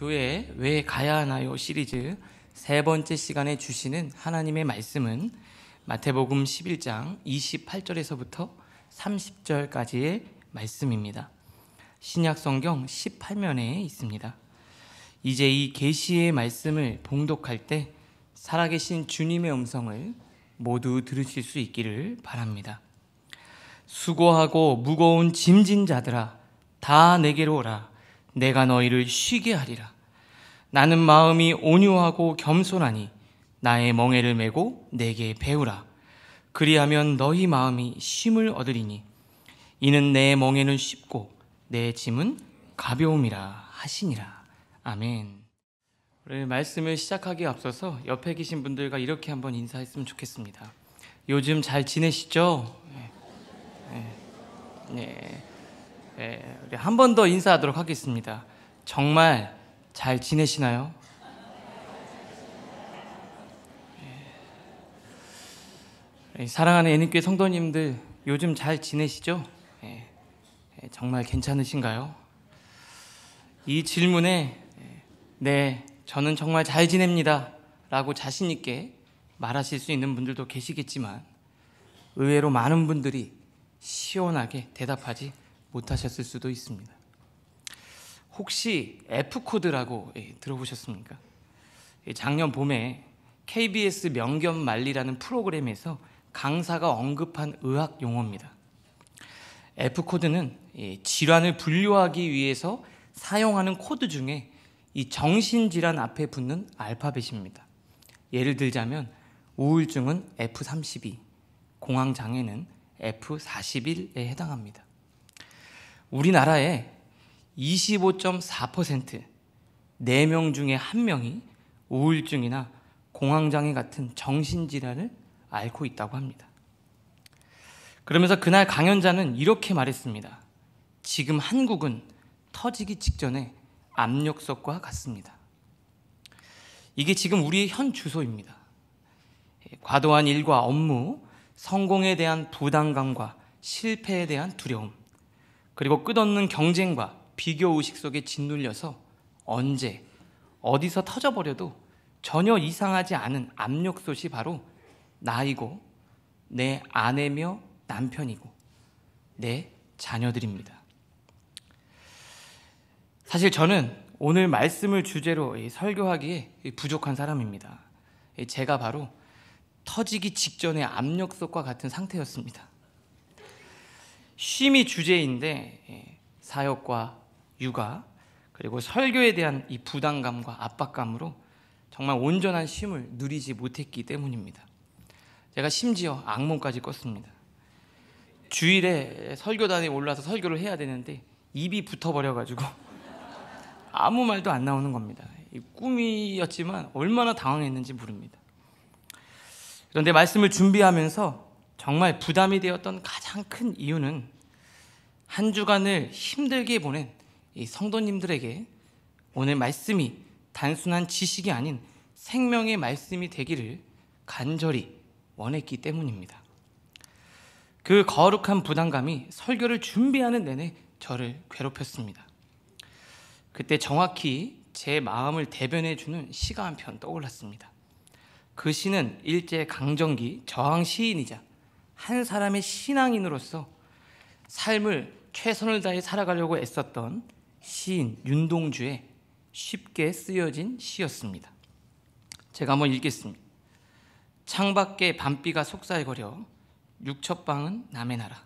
교회에 왜 가야 하나요 시리즈 세 번째 시간에 주시는 하나님의 말씀은 마태복음 11장 28절에서부터 30절까지의 말씀입니다. 신약 성경 18면에 있습니다. 이제 이 계시의 말씀을 봉독할 때 살아계신 주님의 음성을 모두 들으실 수 있기를 바랍니다. 수고하고 무거운 짐진 자들아 다 내게로 오라. 내가 너희를 쉬게 하리라. 나는 마음이 온유하고 겸손하니 나의 멍에를 메고 내게 배우라. 그리하면 너희 마음이 쉼을 얻으리니 이는 내 멍에는 쉽고 내 짐은 가벼움이라 하시니라. 아멘. 우리 말씀을 시작하기에 앞서서 옆에 계신 분들과 이렇게 한번 인사했으면 좋겠습니다. 요즘 잘 지내시죠? 네. 우리 한 번 더 인사하도록 하겠습니다. 정말 잘 지내시나요? 사랑하는 애님교회 성도님들 요즘 잘 지내시죠? 정말 괜찮으신가요? 이 질문에 네, 저는 정말 잘 지냅니다 라고 자신 있게 말하실 수 있는 분들도 계시겠지만 의외로 많은 분들이 시원하게 대답하지 못하셨을 수도 있습니다. 혹시 F코드라고 들어보셨습니까? 작년 봄에 KBS 명견만리라는 프로그램에서 강사가 언급한 의학 용어입니다. F코드는 질환을 분류하기 위해서 사용하는 코드 중에 이 정신질환 앞에 붙는 알파벳입니다. 예를 들자면 우울증은 F32, 공황장애는 F41에 해당합니다. 우리나라에 25.4% 4명 중에 1명이 우울증이나 공황장애 같은 정신질환을 앓고 있다고 합니다. 그러면서 그날 강연자는 이렇게 말했습니다. 지금 한국은 터지기 직전에 압력석과 같습니다. 이게 지금 우리의 현 주소입니다. 과도한 일과 업무, 성공에 대한 부담감과 실패에 대한 두려움, 그리고 끝없는 경쟁과 비교의식 속에 짓눌려서 언제 어디서 터져버려도 전혀 이상하지 않은 압력솥이 바로 나이고 내 아내며 남편이고 내 자녀들입니다. 사실 저는 오늘 말씀을 주제로 설교하기에 부족한 사람입니다. 제가 바로 터지기 직전의 압력솥과 같은 상태였습니다. 쉼이 주제인데 사역과 육아 그리고 설교에 대한 이 부담감과 압박감으로 정말 온전한 쉼을 누리지 못했기 때문입니다. 제가 심지어 악몽까지 꿨습니다. 주일에 설교단에 올라서 설교를 해야 되는데 입이 붙어버려가지고 아무 말도 안 나오는 겁니다. 꿈이었지만 얼마나 당황했는지 모릅니다. 그런데 말씀을 준비하면서 정말 부담이 되었던 가장 큰 이유는 한 주간을 힘들게 보낸 이 성도님들에게 오늘 말씀이 단순한 지식이 아닌 생명의 말씀이 되기를 간절히 원했기 때문입니다. 그 거룩한 부담감이 설교를 준비하는 내내 저를 괴롭혔습니다. 그때 정확히 제 마음을 대변해주는 시가 한 편 떠올랐습니다. 그 시는 일제 강점기 저항 시인이자 한 사람의 신앙인으로서 삶을 최선을 다해 살아가려고 애썼던 시인 윤동주의 쉽게 쓰여진 시였습니다. 제가 한번 읽겠습니다. 창밖에 밤비가 속살거려 육첩방은 남의 나라.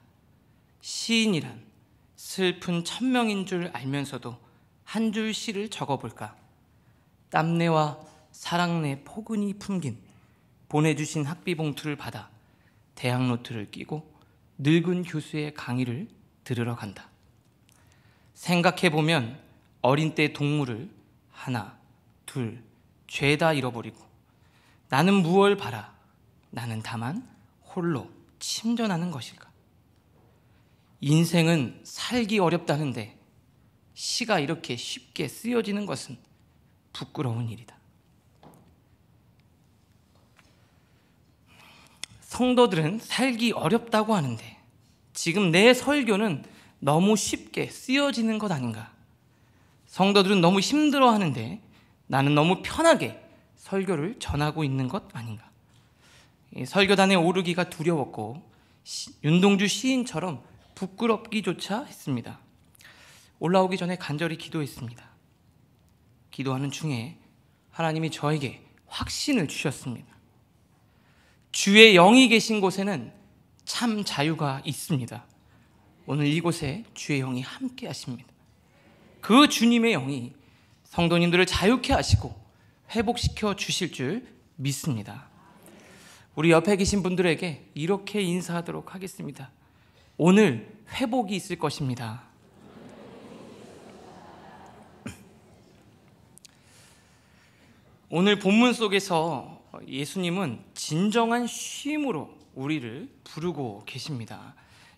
시인이란 슬픈 천명인 줄 알면서도 한 줄 시를 적어볼까. 땀내와 사랑내 포근히 품긴 보내주신 학비 봉투를 받아 대학 노트를 끼고 늙은 교수의 강의를 들으러 간다. 생각해보면 어린 때 동물을 하나, 둘, 죄다 잃어버리고 나는 무얼 바라? 나는 다만 홀로 침전하는 것일까? 인생은 살기 어렵다는데 시가 이렇게 쉽게 쓰여지는 것은 부끄러운 일이다. 성도들은 살기 어렵다고 하는데 지금 내 설교는 너무 쉽게 쓰여지는 것 아닌가? 성도들은 너무 힘들어하는데 나는 너무 편하게 설교를 전하고 있는 것 아닌가. 설교단에 오르기가 두려웠고 윤동주 시인처럼 부끄럽기조차 했습니다. 올라오기 전에 간절히 기도했습니다. 기도하는 중에 하나님이 저에게 확신을 주셨습니다. 주의 영이 계신 곳에는 참 자유가 있습니다. 오늘 이곳에 주의 영이 함께 하십니다. 그 주님의 영이 성도님들을 자유케 하시고 회복시켜 주실 줄 믿습니다. 우리 옆에 계신 분들에게 이렇게 인사하도록 하겠습니다. 오늘 회복이 있을 것입니다. 오늘 본문 속에서 예수님은 진정한 쉼으로 우리를 부르고 계십니다.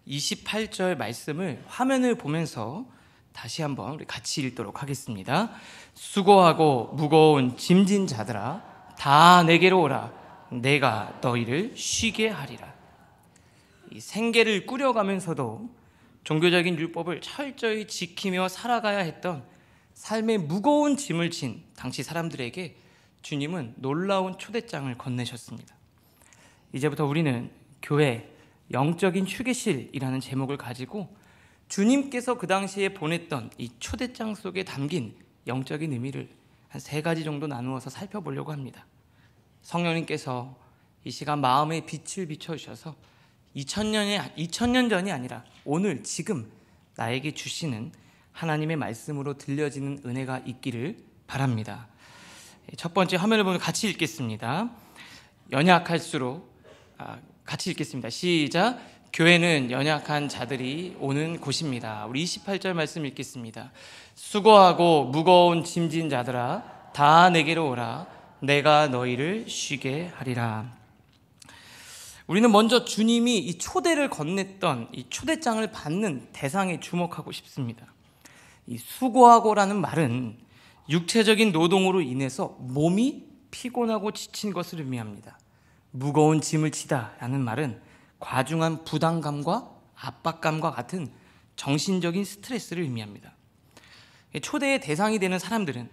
28절 말씀을 화면을 보면서 다시 한번 우리 같이 읽도록 하겠습니다. 수고하고 무거운 짐진 자들아 다 내게로 오라. 내가 너희를 쉬게 하리라. 이 생계를 꾸려가면서도 종교적인 율법을 철저히 지키며 살아가야 했던 삶의 무거운 짐을 진 당시 사람들에게 주님은 놀라운 초대장을 건네셨습니다. 이제부터 우리는 교회 영적인 휴게실이라는 제목을 가지고 주님께서 그 당시에 보냈던 이 초대장 속에 담긴 영적인 의미를 한 3가지 정도 나누어서 살펴보려고 합니다. 성령님께서 이 시간 마음에 빛을 비춰주셔서 2000년 전이 아니라 오늘 지금 나에게 주시는 하나님의 말씀으로 들려지는 은혜가 있기를 바랍니다. 첫 번째 화면을 보면 같이 읽겠습니다. 연약할수록 같이 읽겠습니다. 시작. 교회는 연약한 자들이 오는 곳입니다. 우리 28절 말씀 읽겠습니다. 수고하고 무거운 짐진 자들아 다 내게로 오라. 내가 너희를 쉬게 하리라. 우리는 먼저 주님이 이 초대를 건넸던 이 초대장을 받는 대상에 주목하고 싶습니다. 이 수고하고라는 말은 육체적인 노동으로 인해서 몸이 피곤하고 지친 것을 의미합니다. 무거운 짐을 지다라는 말은 과중한 부담감과 압박감과 같은 정신적인 스트레스를 의미합니다. 초대의 대상이 되는 사람들은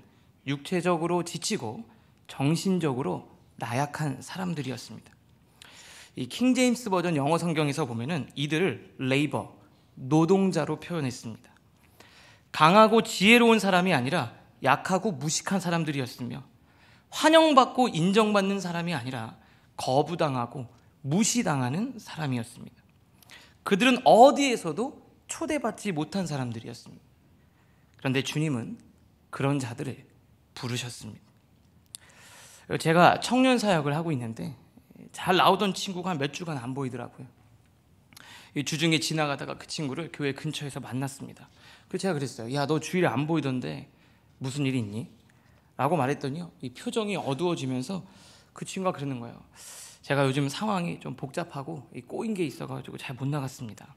육체적으로 지치고 정신적으로 나약한 사람들이었습니다. 이 킹제임스 버전 영어 성경에서 보면은 이들을 레이버, 노동자로 표현했습니다. 강하고 지혜로운 사람이 아니라 약하고 무식한 사람들이었으며 환영받고 인정받는 사람이 아니라 거부당하고 무시당하는 사람이었습니다. 그들은 어디에서도 초대받지 못한 사람들이었습니다. 그런데 주님은 그런 자들을 부르셨습니다. 제가 청년 사역을 하고 있는데 잘 나오던 친구가 몇 주간 안 보이더라고요. 주중에 지나가다가 그 친구를 교회 근처에서 만났습니다. 그래서 제가 그랬어요. 야, 너 주일에 안 보이던데 무슨 일이 있니? 라고 말했더니요, 이 표정이 어두워지면서 그 친구가 그러는 거예요. 제가 요즘 상황이 좀 복잡하고 꼬인 게 있어가지고 잘 못 나갔습니다.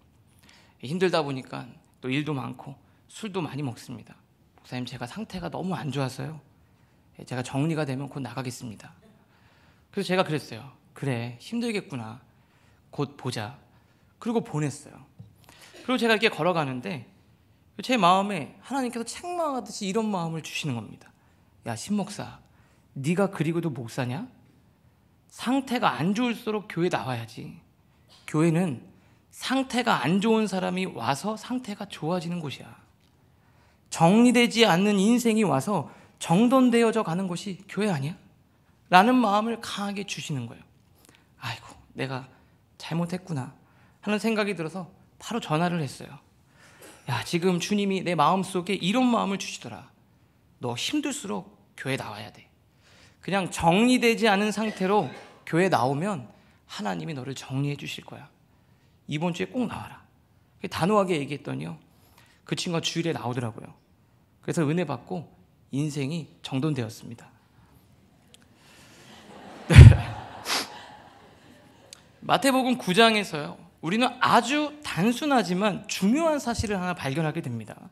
힘들다 보니까 또 일도 많고 술도 많이 먹습니다. 목사님, 제가 상태가 너무 안 좋아서요. 제가 정리가 되면 곧 나가겠습니다. 그래서 제가 그랬어요. 그래, 힘들겠구나. 곧 보자. 그리고 보냈어요. 그리고 제가 이렇게 걸어가는데 제 마음에 하나님께서 책망하듯이 이런 마음을 주시는 겁니다. 야, 신목사, 네가 그리고도 목사냐? 상태가 안 좋을수록 교회 나와야지. 교회는 상태가 안 좋은 사람이 와서 상태가 좋아지는 곳이야. 정리되지 않는 인생이 와서 정돈되어져 가는 곳이 교회 아니야? 라는 마음을 강하게 주시는 거예요. 아이고, 내가 잘못했구나 하는 생각이 들어서 바로 전화를 했어요. 야, 지금 주님이 내 마음속에 이런 마음을 주시더라. 너 힘들수록 교회 나와야 돼. 그냥 정리되지 않은 상태로 교회 나오면 하나님이 너를 정리해 주실 거야. 이번 주에 꼭 나와라. 단호하게 얘기했더니요, 그 친구가 주일에 나오더라고요. 그래서 은혜 받고 인생이 정돈되었습니다. 마태복음 9장에서요, 우리는 아주 단순하지만 중요한 사실을 하나 발견하게 됩니다.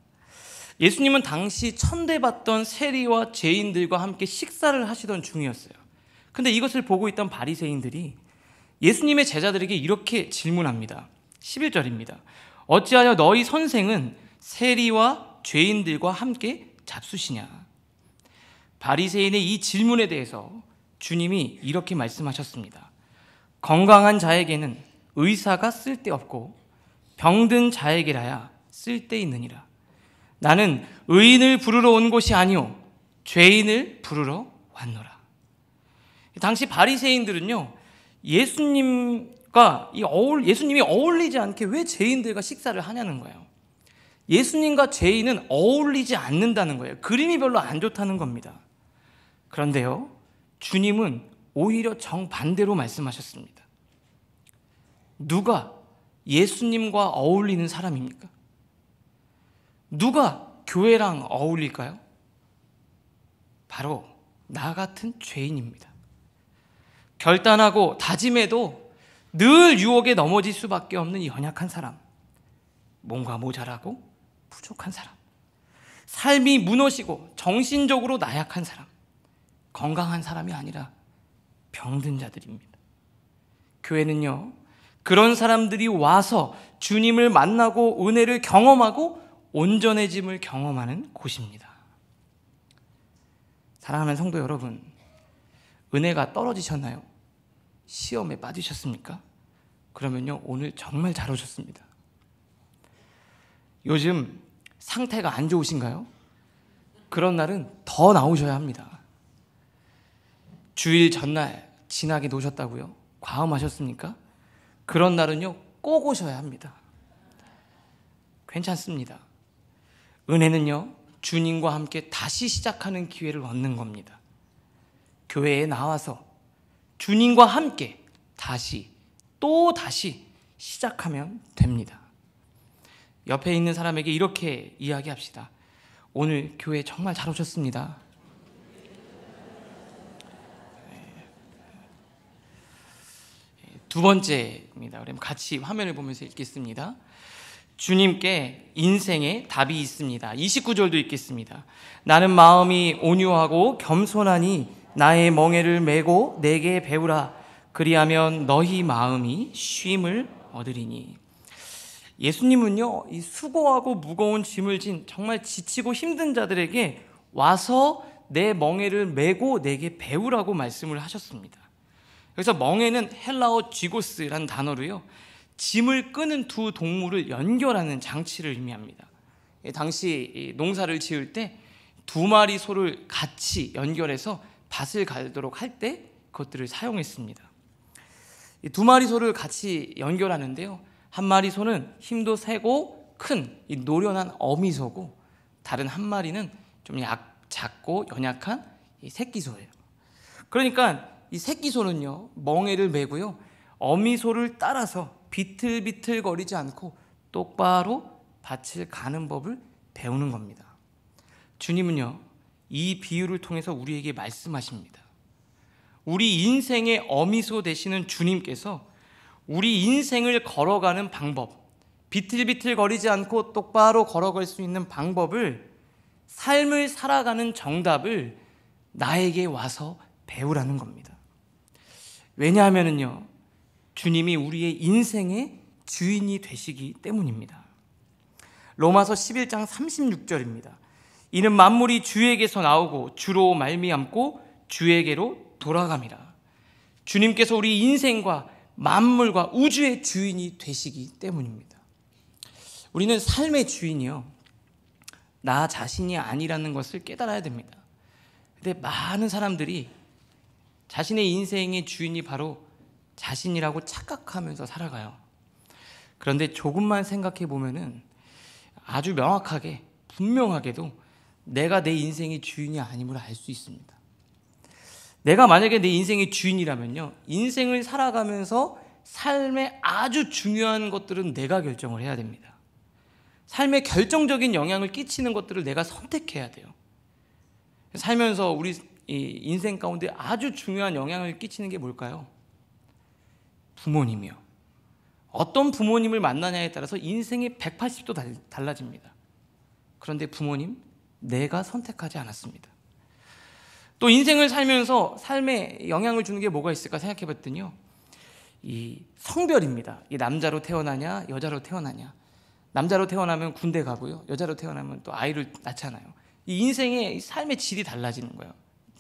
예수님은 당시 천대받던 세리와 죄인들과 함께 식사를 하시던 중이었어요. 근데 이것을 보고 있던 바리새인들이 예수님의 제자들에게 이렇게 질문합니다. 11절입니다. 어찌하여 너희 선생은 세리와 죄인들과 함께 잡수시냐? 바리새인의 이 질문에 대해서 주님이 이렇게 말씀하셨습니다. 건강한 자에게는 의사가 쓸데없고 병든 자에게라야 쓸데있느니라. 나는 의인을 부르러 온 것이 아니오 죄인을 부르러 왔노라. 당시 바리새인들은요, 예수님이 어울리지 않게 왜 죄인들과 식사를 하냐는 거예요. 예수님과 죄인은 어울리지 않는다는 거예요. 그림이 별로 안 좋다는 겁니다. 그런데요, 주님은 오히려 정반대로 말씀하셨습니다. 누가 예수님과 어울리는 사람입니까? 누가 교회랑 어울릴까요? 바로 나 같은 죄인입니다. 결단하고 다짐해도 늘 유혹에 넘어질 수밖에 없는 연약한 사람, 뭔가 모자라고 부족한 사람, 삶이 무너지고 정신적으로 나약한 사람, 건강한 사람이 아니라 병든 자들입니다. 교회는요, 그런 사람들이 와서 주님을 만나고 은혜를 경험하고 온전해짐을 경험하는 곳입니다. 사랑하는 성도 여러분, 은혜가 떨어지셨나요? 시험에 빠지셨습니까? 그러면요, 오늘 정말 잘 오셨습니다. 요즘 상태가 안 좋으신가요? 그런 날은 더 나오셔야 합니다. 주일 전날 진하게 노셨다고요? 과음하셨습니까? 그런 날은요, 꼭 오셔야 합니다. 괜찮습니다. 은혜는요, 주님과 함께 다시 시작하는 기회를 얻는 겁니다. 교회에 나와서 주님과 함께 또 다시 시작하면 됩니다. 옆에 있는 사람에게 이렇게 이야기합시다. 오늘 교회 정말 잘 오셨습니다. 두 번째입니다. 그럼 같이 화면을 보면서 읽겠습니다. 주님께 인생의 답이 있습니다. 29절도 읽겠습니다. 나는 마음이 온유하고 겸손하니 나의 멍에를 메고 내게 배우라. 그리하면 너희 마음이 쉼을 얻으리니. 예수님은요, 이 수고하고 무거운 짐을 진 정말 지치고 힘든 자들에게 와서 내 멍에를 메고 내게 배우라고 말씀을 하셨습니다. 그래서 멍에는 헬라어 쥐고스라는 단어로요, 짐을 끄는 두 동물을 연결하는 장치를 의미합니다. 당시 농사를 지을 때 두 마리 소를 같이 연결해서 밭을 갈도록 할 때 그것들을 사용했습니다. 두 마리 소를 같이 연결하는데요, 한 마리 소는 힘도 세고 큰 노련한 어미소고, 다른 한 마리는 좀 작고 연약한 새끼소예요. 그러니까 이 새끼소는요, 멍에를 메고요, 어미소를 따라서 비틀비틀거리지 않고 똑바로 밭을 가는 법을 배우는 겁니다. 주님은요, 이 비유를 통해서 우리에게 말씀하십니다. 우리 인생의 어미소 되시는 주님께서 우리 인생을 걸어가는 방법, 비틀비틀거리지 않고 똑바로 걸어갈 수 있는 방법을, 삶을 살아가는 정답을 나에게 와서 배우라는 겁니다. 왜냐하면요, 주님이 우리의 인생의 주인이 되시기 때문입니다. 로마서 11장 36절입니다. 이는 만물이 주에게서 나오고 주로 말미암고 주에게로 돌아감이라. 주님께서 우리 인생과 만물과 우주의 주인이 되시기 때문입니다. 우리는 삶의 주인이요, 나 자신이 아니라는 것을 깨달아야 됩니다. 근데 많은 사람들이 자신의 인생의 주인이 바로 자신이라고 착각하면서 살아가요. 그런데 조금만 생각해 보면은 아주 명확하게, 분명하게도 내가 내 인생의 주인이 아님을 알 수 있습니다. 내가 만약에 내 인생의 주인이라면요, 인생을 살아가면서 삶의 아주 중요한 것들은 내가 결정을 해야 됩니다. 삶에 결정적인 영향을 끼치는 것들을 내가 선택해야 돼요. 살면서 우리 인생 가운데 아주 중요한 영향을 끼치는 게 뭘까요? 부모님이요. 어떤 부모님을 만나냐에 따라서 인생이 180도 달라집니다. 그런데 부모님, 내가 선택하지 않았습니다. 또 인생을 살면서 삶에 영향을 주는 게 뭐가 있을까 생각해 봤더니요, 이 성별입니다. 이 남자로 태어나냐 여자로 태어나냐. 남자로 태어나면 군대 가고요, 여자로 태어나면 또 아이를 낳잖아요. 이 인생의 이 삶의 질이 달라지는 거예요.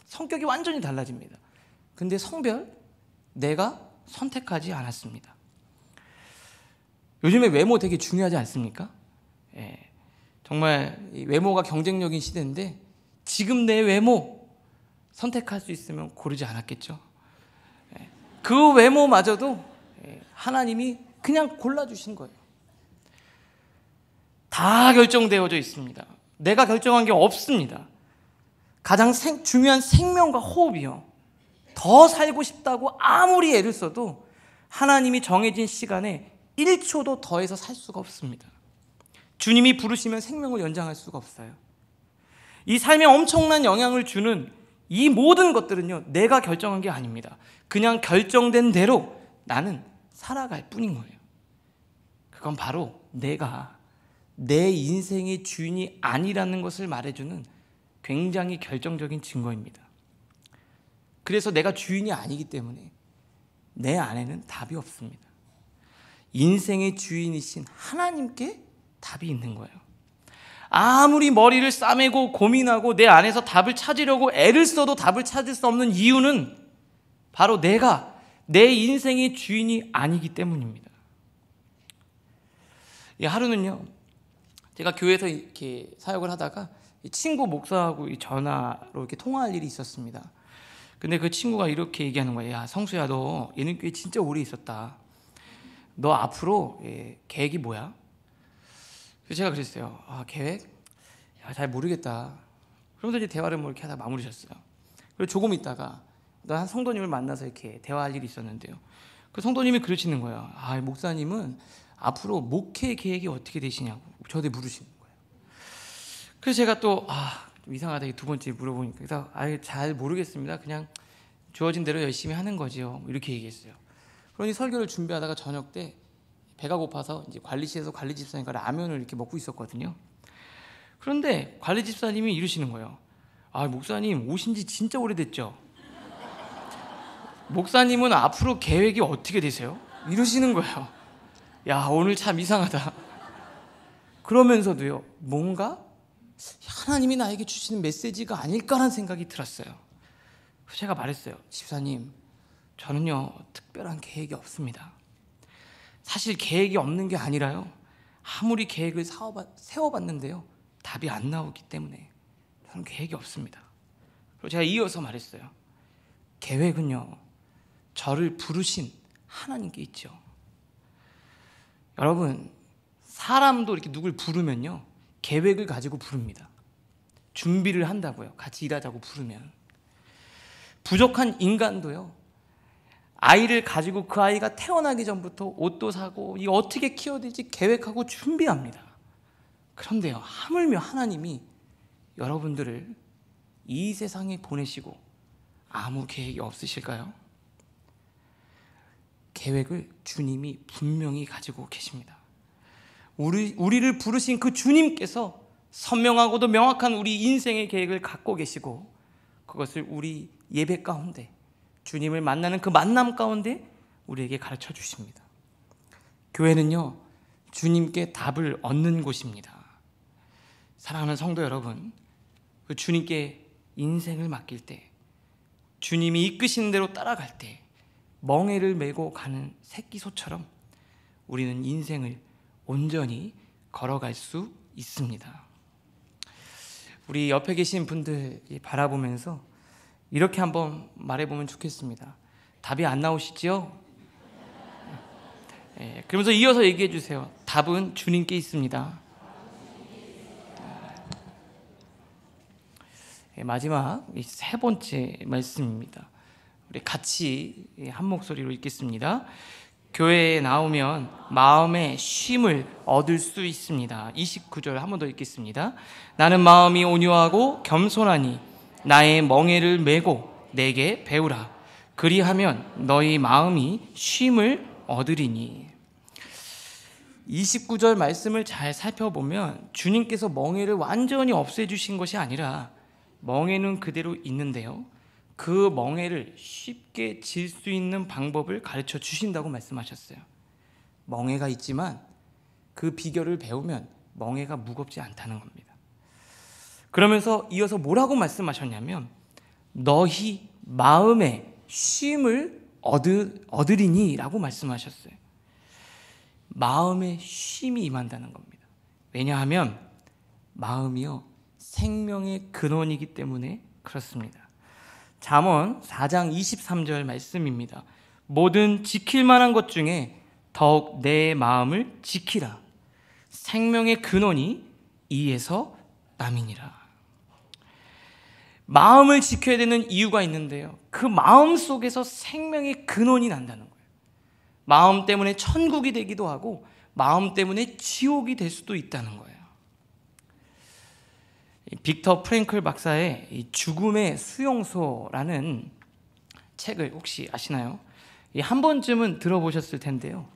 성격이 완전히 달라집니다. 근데 성별 내가 선택하지 않았습니다. 요즘에 외모 되게 중요하지 않습니까? 예, 정말 이 외모가 경쟁력인 시대인데 지금 내 외모 선택할 수 있으면 고르지 않았겠죠. 예, 그 외모마저도 하나님이 그냥 골라주신 거예요. 다 결정되어져 있습니다. 내가 결정한 게 없습니다. 가장 중요한 생명과 호흡이요. 더 살고 싶다고 아무리 애를 써도 하나님이 정해진 시간에 1초도 더해서 살 수가 없습니다. 주님이 부르시면 생명을 연장할 수가 없어요. 이 삶에 엄청난 영향을 주는 이 모든 것들은요, 내가 결정한 게 아닙니다. 그냥 결정된 대로 나는 살아갈 뿐인 거예요. 그건 바로 내가 내 인생의 주인이 아니라는 것을 말해주는 굉장히 결정적인 증거입니다. 그래서 내가 주인이 아니기 때문에 내 안에는 답이 없습니다. 인생의 주인이신 하나님께 답이 있는 거예요. 아무리 머리를 싸매고 고민하고 내 안에서 답을 찾으려고 애를 써도 답을 찾을 수 없는 이유는 바로 내가 내 인생의 주인이 아니기 때문입니다. 이 하루는요, 제가 교회에서 이렇게 사역을 하다가 친구 목사하고 전화로 이렇게 통화할 일이 있었습니다. 근데 그 친구가 이렇게 얘기하는 거예요. 야, 성수야, 너 예능교회 진짜 오래 있었다. 너 앞으로 계획이 뭐야? 그래서 제가 그랬어요. 아, 계획? 야, 잘 모르겠다. 그러면서 이제 대화를 뭐 이렇게 하다 마무리셨어요. 그리고 조금 있다가 한 성도님을 만나서 이렇게 대화할 일이 있었는데요. 그 성도님이 그러시는 거예요. 아, 목사님은 앞으로 목회 계획이 어떻게 되시냐고 저한테 물으시는 거예요. 그래서 제가 또 좀 이상하다 두 번째 물어보니까 그래서 잘 모르겠습니다. 그냥 주어진 대로 열심히 하는 거지요. 이렇게 얘기했어요. 그러니 설교를 준비하다가 저녁 때 배가 고파서 이제 관리실에서 관리 집사님과 라면을 이렇게 먹고 있었거든요. 그런데 관리 집사님이 이러시는 거예요. 아, 목사님 오신 지 진짜 오래됐죠? 목사님은 앞으로 계획이 어떻게 되세요? 이러시는 거예요. 야, 오늘 참 이상하다. 그러면서도요, 뭔가 하나님이 나에게 주시는 메시지가 아닐까라는 생각이 들었어요. 그래서 제가 말했어요. 집사님, 저는요 특별한 계획이 없습니다. 사실 계획이 없는 게 아니라요, 아무리 계획을 세워봤는데요 답이 안 나오기 때문에 저는 계획이 없습니다. 그리고 제가 이어서 말했어요. 계획은요 저를 부르신 하나님께 있죠. 여러분, 사람도 이렇게 누굴 부르면요 계획을 가지고 부릅니다. 준비를 한다고요. 같이 일하자고 부르면. 부족한 인간도요, 아이를 가지고 그 아이가 태어나기 전부터 옷도 사고 이 어떻게 키워야 될지 계획하고 준비합니다. 그런데요, 하물며 하나님이 여러분들을 이 세상에 보내시고 아무 계획이 없으실까요? 계획을 주님이 분명히 가지고 계십니다. 우리를 부르신 그 주님께서 선명하고도 명확한 우리 인생의 계획을 갖고 계시고 그것을 우리 예배 가운데, 주님을 만나는 그 만남 가운데 우리에게 가르쳐 주십니다. 교회는요 주님께 답을 얻는 곳입니다. 사랑하는 성도 여러분, 그 주님께 인생을 맡길 때, 주님이 이끄시는 대로 따라갈 때 멍에를 메고 가는 새끼소처럼 우리는 인생을 온전히 걸어갈 수 있습니다. 우리 옆에 계신 분들 바라보면서 이렇게 한번 말해보면 좋겠습니다. 답이 안 나오시죠? 그러면서 이어서 얘기해 주세요. 답은 주님께 있습니다. 마지막 세 번째 말씀입니다. 우리 같이 한 목소리로 읽겠습니다. 교회에 나오면 마음의 쉼을 얻을 수 있습니다. 29절 한 번 더 읽겠습니다. 나는 마음이 온유하고 겸손하니 나의 멍에를 메고 내게 배우라. 그리하면 너희 마음이 쉼을 얻으리니. 29절 말씀을 잘 살펴보면 주님께서 멍에를 완전히 없애주신 것이 아니라 멍에는 그대로 있는데요, 그 멍에를 쉽게 질 수 있는 방법을 가르쳐 주신다고 말씀하셨어요. 멍에가 있지만 그 비결을 배우면 멍에가 무겁지 않다는 겁니다. 그러면서 이어서 뭐라고 말씀하셨냐면 너희 마음에 쉼을 얻으리니 라고 말씀하셨어요. 마음에 쉼이 임한다는 겁니다. 왜냐하면 마음이요 생명의 근원이기 때문에 그렇습니다. 잠언 4장 23절 말씀입니다. 모든 지킬 만한 것 중에 더욱 내 마음을 지키라. 생명의 근원이 이에서 남이니라. 마음을 지켜야 되는 이유가 있는데요, 그 마음 속에서 생명의 근원이 난다는 거예요. 마음 때문에 천국이 되기도 하고 마음 때문에 지옥이 될 수도 있다는 거예요. 빅터 프랭클 박사의 이 죽음의 수용소라는 책을 혹시 아시나요? 한 번쯤은 들어보셨을 텐데요,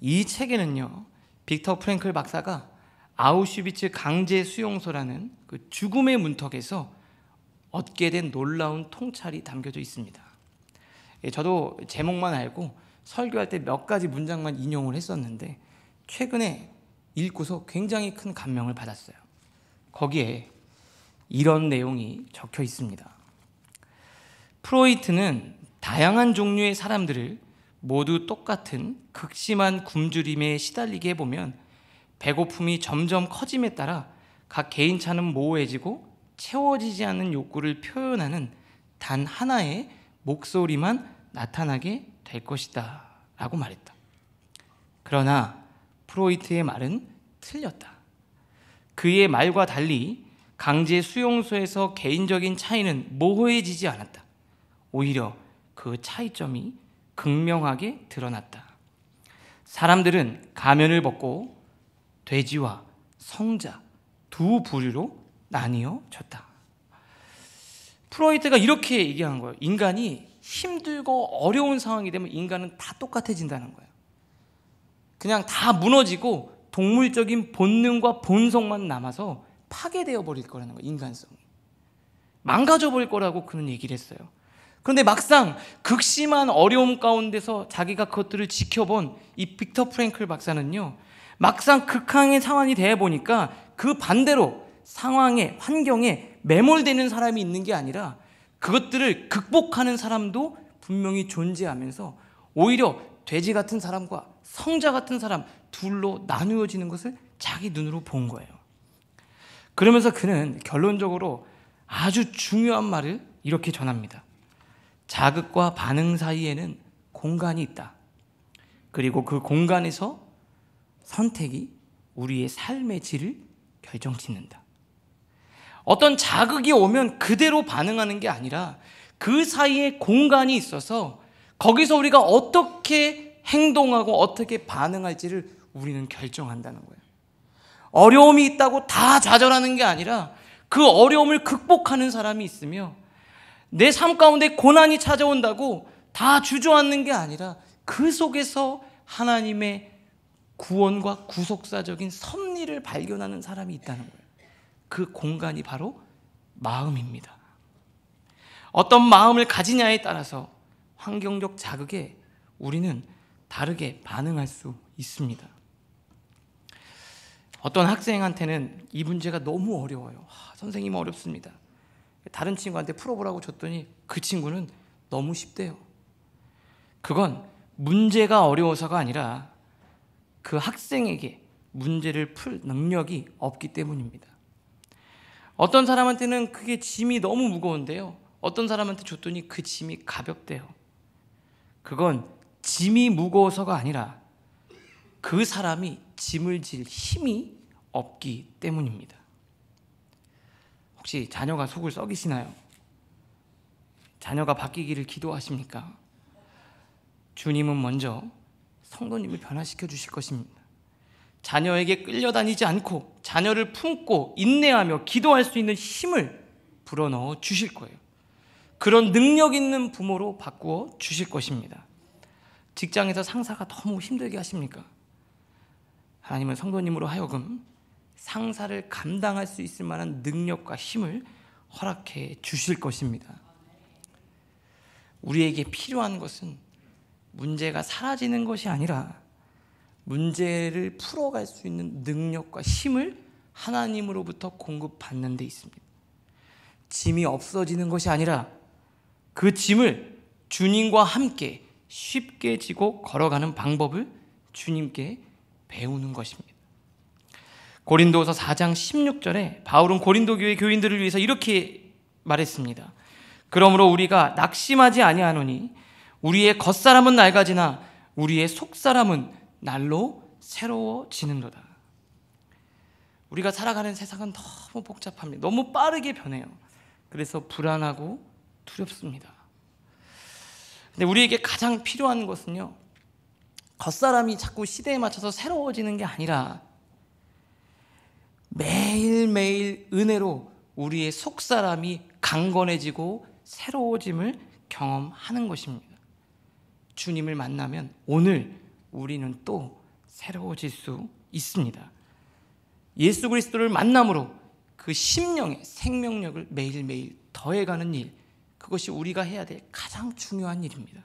이 책에는요 빅터 프랭클 박사가 아우슈비츠 강제 수용소라는 그 죽음의 문턱에서 얻게 된 놀라운 통찰이 담겨져 있습니다. 저도 제목만 알고 설교할 때 몇 가지 문장만 인용을 했었는데 최근에 읽고서 굉장히 큰 감명을 받았어요. 거기에 이런 내용이 적혀 있습니다. 프로이트는 다양한 종류의 사람들을 모두 똑같은 극심한 굶주림에 시달리게 해보면 배고픔이 점점 커짐에 따라 각 개인차는 모호해지고 채워지지 않는 욕구를 표현하는 단 하나의 목소리만 나타나게 될 것이다 라고 말했다. 그러나 프로이트의 말은 틀렸다. 그의 말과 달리 강제 수용소에서 개인적인 차이는 모호해지지 않았다. 오히려 그 차이점이 극명하게 드러났다. 사람들은 가면을 벗고 돼지와 성자 두 부류로 나뉘어졌다. 프로이트가 이렇게 얘기한 거예요. 인간이 힘들고 어려운 상황이 되면 인간은 다 똑같아진다는 거예요. 그냥 다 무너지고 동물적인 본능과 본성만 남아서 파괴되어 버릴 거라는 거예요. 인간성이 망가져 버릴 거라고 그런 얘기를 했어요. 그런데 막상 극심한 어려움 가운데서 자기가 그것들을 지켜본 이 빅터 프랭클 박사는요, 막상 극한의 상황이 되어 보니까 그 반대로 상황에, 환경에 매몰되는 사람이 있는 게 아니라 그것들을 극복하는 사람도 분명히 존재하면서 오히려 돼지 같은 사람과 성자 같은 사람 둘로 나누어지는 것을 자기 눈으로 본 거예요. 그러면서 그는 결론적으로 아주 중요한 말을 이렇게 전합니다. 자극과 반응 사이에는 공간이 있다. 그리고 그 공간에서 선택이 우리의 삶의 질을 결정짓는다. 어떤 자극이 오면 그대로 반응하는 게 아니라 그 사이에 공간이 있어서 거기서 우리가 어떻게 행동하고 어떻게 반응할지를 우리는 결정한다는 거예요. 어려움이 있다고 다 좌절하는 게 아니라 그 어려움을 극복하는 사람이 있으며, 내 삶 가운데 고난이 찾아온다고 다 주저앉는 게 아니라 그 속에서 하나님의 구원과 구속사적인 섭리를 발견하는 사람이 있다는 거예요. 그 공간이 바로 마음입니다. 어떤 마음을 가지냐에 따라서 환경적 자극에 우리는 다르게 반응할 수 있습니다. 어떤 학생한테는 이 문제가 너무 어려워요. 선생님 어렵습니다. 다른 친구한테 풀어보라고 줬더니 그 친구는 너무 쉽대요. 그건 문제가 어려워서가 아니라 그 학생에게 문제를 풀 능력이 없기 때문입니다. 어떤 사람한테는 그게 짐이 너무 무거운데요, 어떤 사람한테 줬더니 그 짐이 가볍대요. 그건 짐이 무거워서가 아니라 그 사람이 짐을 질 힘이 없기 때문입니다. 혹시 자녀가 속을 썩이시나요? 자녀가 바뀌기를 기도하십니까? 주님은 먼저 성도님을 변화시켜 주실 것입니다. 자녀에게 끌려다니지 않고 자녀를 품고 인내하며 기도할 수 있는 힘을 불어넣어 주실 거예요. 그런 능력 있는 부모로 바꾸어 주실 것입니다. 직장에서 상사가 너무 힘들게 하십니까? 하나님은 성도님으로 하여금 상사를 감당할 수 있을 만한 능력과 힘을 허락해 주실 것입니다. 우리에게 필요한 것은 문제가 사라지는 것이 아니라 문제를 풀어갈 수 있는 능력과 힘을 하나님으로부터 공급받는 데 있습니다. 짐이 없어지는 것이 아니라 그 짐을 주님과 함께 쉽게 지고 걸어가는 방법을 주님께 배우는 것입니다. 고린도서 4장 16절에 바울은 고린도 교회 교인들을 위해서 이렇게 말했습니다. 그러므로 우리가 낙심하지 아니하노니 우리의 겉사람은 낡아지나 우리의 속사람은 날로 새로워지는도다. 우리가 살아가는 세상은 너무 복잡합니다. 너무 빠르게 변해요. 그래서 불안하고 두렵습니다. 근데 우리에게 가장 필요한 것은요, 겉사람이 자꾸 시대에 맞춰서 새로워지는 게 아니라 매일매일 은혜로 우리의 속사람이 강건해지고 새로워짐을 경험하는 것입니다. 주님을 만나면 오늘 우리는 또 새로워질 수 있습니다. 예수 그리스도를 만남으로 그 심령의 생명력을 매일매일 더해가는 일, 그것이 우리가 해야 될 가장 중요한 일입니다.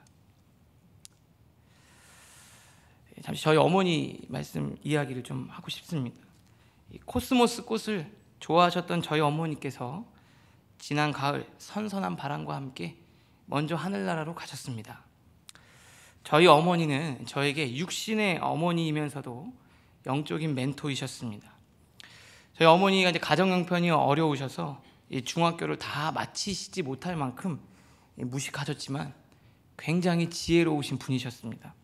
잠시 저희 어머니 말씀 이야기를 좀 하고 싶습니다. 코스모스 꽃을 좋아하셨던 저희 어머니께서 지난 가을 선선한 바람과 함께 먼저 하늘나라로 가셨습니다. 저희 어머니는 저에게 육신의 어머니이면서도 영적인 멘토이셨습니다. 저희 어머니가 이제 가정 형편이 어려우셔서 중학교를 다 마치시지 못할 만큼 무식하셨지만 굉장히 지혜로우신 분이셨습니다.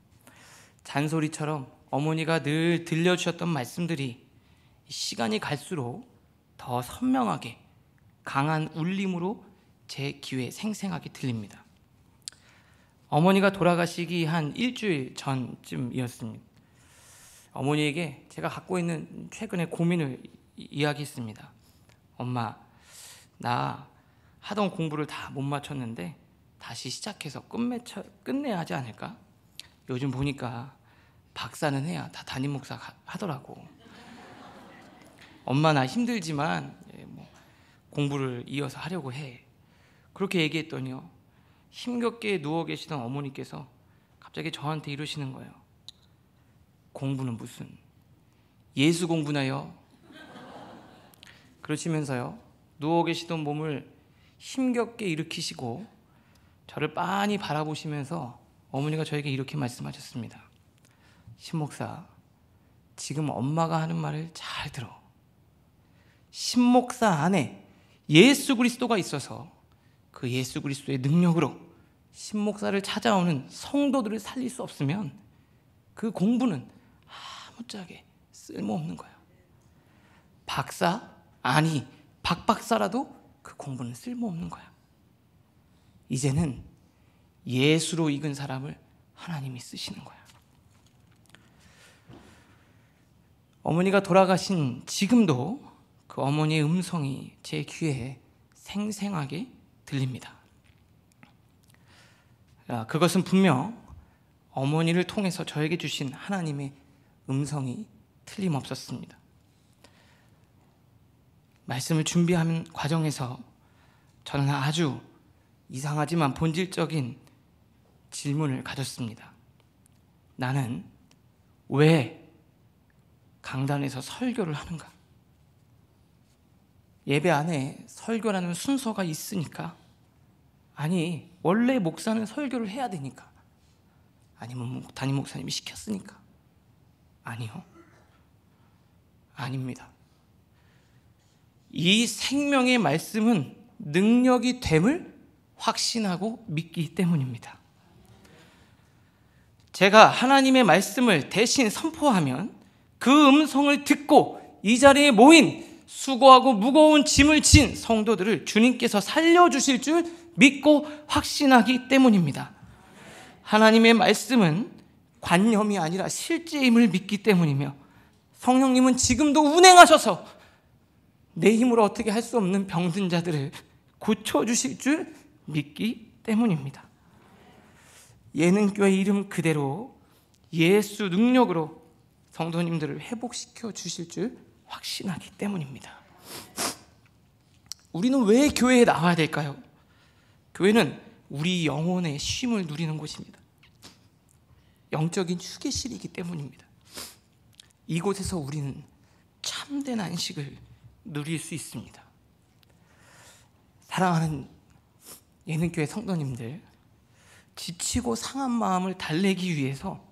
잔소리처럼 어머니가 늘 들려주셨던 말씀들이 시간이 갈수록 더 선명하게 강한 울림으로 제 귀에 생생하게 들립니다. 어머니가 돌아가시기 한 일주일 전쯤이었습니다. 어머니에게 제가 갖고 있는 최근의 고민을 이야기했습니다. 엄마, 나 하던 공부를 다 못 마쳤는데 다시 시작해서 끝내야 하지 않을까? 요즘 보니까 박사는 해야 다 담임 목사 하더라고. 엄마, 나 힘들지만 공부를 이어서 하려고 해. 그렇게 얘기했더니요, 힘겹게 누워 계시던 어머니께서 갑자기 저한테 이러시는 거예요. 공부는 무슨 예수 공부나요? 그러시면서요, 누워 계시던 몸을 힘겹게 일으키시고 저를 빤히 바라보시면서 어머니가 저에게 이렇게 말씀하셨습니다. 신목사, 지금 엄마가 하는 말을 잘 들어. 신목사 안에 예수 그리스도가 있어서 그 예수 그리스도의 능력으로 신목사를 찾아오는 성도들을 살릴 수 없으면 그 공부는 아무짝에 쓸모없는 거야. 박사? 아니, 박박사라도 그 공부는 쓸모없는 거야. 이제는 예수로 익은 사람을 하나님이 쓰시는 거야. 어머니가 돌아가신 지금도 그 어머니의 음성이 제 귀에 생생하게 들립니다. 그것은 분명 어머니를 통해서 저에게 주신 하나님의 음성이 틀림없었습니다. 말씀을 준비하는 과정에서 저는 아주 이상하지만 본질적인 질문을 가졌습니다. 나는 왜 강단에서 설교를 하는가? 예배 안에 설교라는 순서가 있으니까? 아니, 원래 목사는 설교를 해야 되니까? 아니면 담임 목사님이 시켰으니까? 아니요. 아닙니다. 이 생명의 말씀은 능력이 됨을 확신하고 믿기 때문입니다. 제가 하나님의 말씀을 대신 선포하면 그 음성을 듣고 이 자리에 모인 수고하고 무거운 짐을 진 성도들을 주님께서 살려주실 줄 믿고 확신하기 때문입니다. 하나님의 말씀은 관념이 아니라 실제임을 믿기 때문이며 성령님은 지금도 운행하셔서 내 힘으로 어떻게 할 수 없는 병든 자들을 고쳐주실 줄 믿기 때문입니다. 예능교회 이름 그대로 예수 능력으로 성도님들을 회복시켜 주실 줄 확신하기 때문입니다. 우리는 왜 교회에 나와야 될까요? 교회는 우리 영혼의 쉼을 누리는 곳입니다. 영적인 휴게실이기 때문입니다. 이곳에서 우리는 참 참된 안식을 누릴 수 있습니다. 사랑하는 예능교회 성도님들, 지치고 상한 마음을 달래기 위해서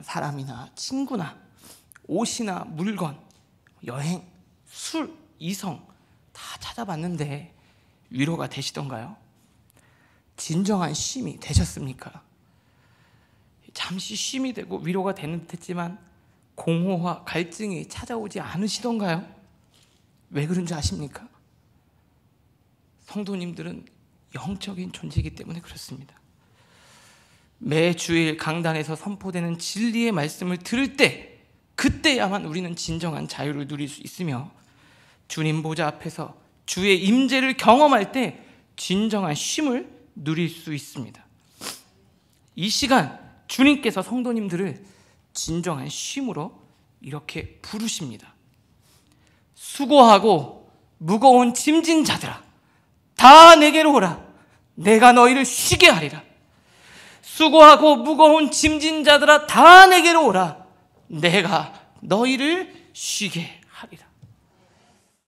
사람이나 친구나 옷이나 물건, 여행, 술, 이성 다 찾아봤는데 위로가 되시던가요? 진정한 쉼이 되셨습니까? 잠시 쉼이 되고 위로가 되는 듯했지만 공허와 갈증이 찾아오지 않으시던가요? 왜 그런 줄 아십니까? 성도님들은 영적인 존재이기 때문에 그렇습니다. 매 주일 강단에서 선포되는 진리의 말씀을 들을 때, 그때야만 우리는 진정한 자유를 누릴 수 있으며, 주님 보좌 앞에서 주의 임재를 경험할 때 진정한 쉼을 누릴 수 있습니다. 이 시간 주님께서 성도님들을 진정한 쉼으로 이렇게 부르십니다. 수고하고 무거운 짐진 자들아, 다 내게로 오라. 내가 너희를 쉬게 하리라. 수고하고 무거운 짐진 자들아, 다 내게로 오라. 내가 너희를 쉬게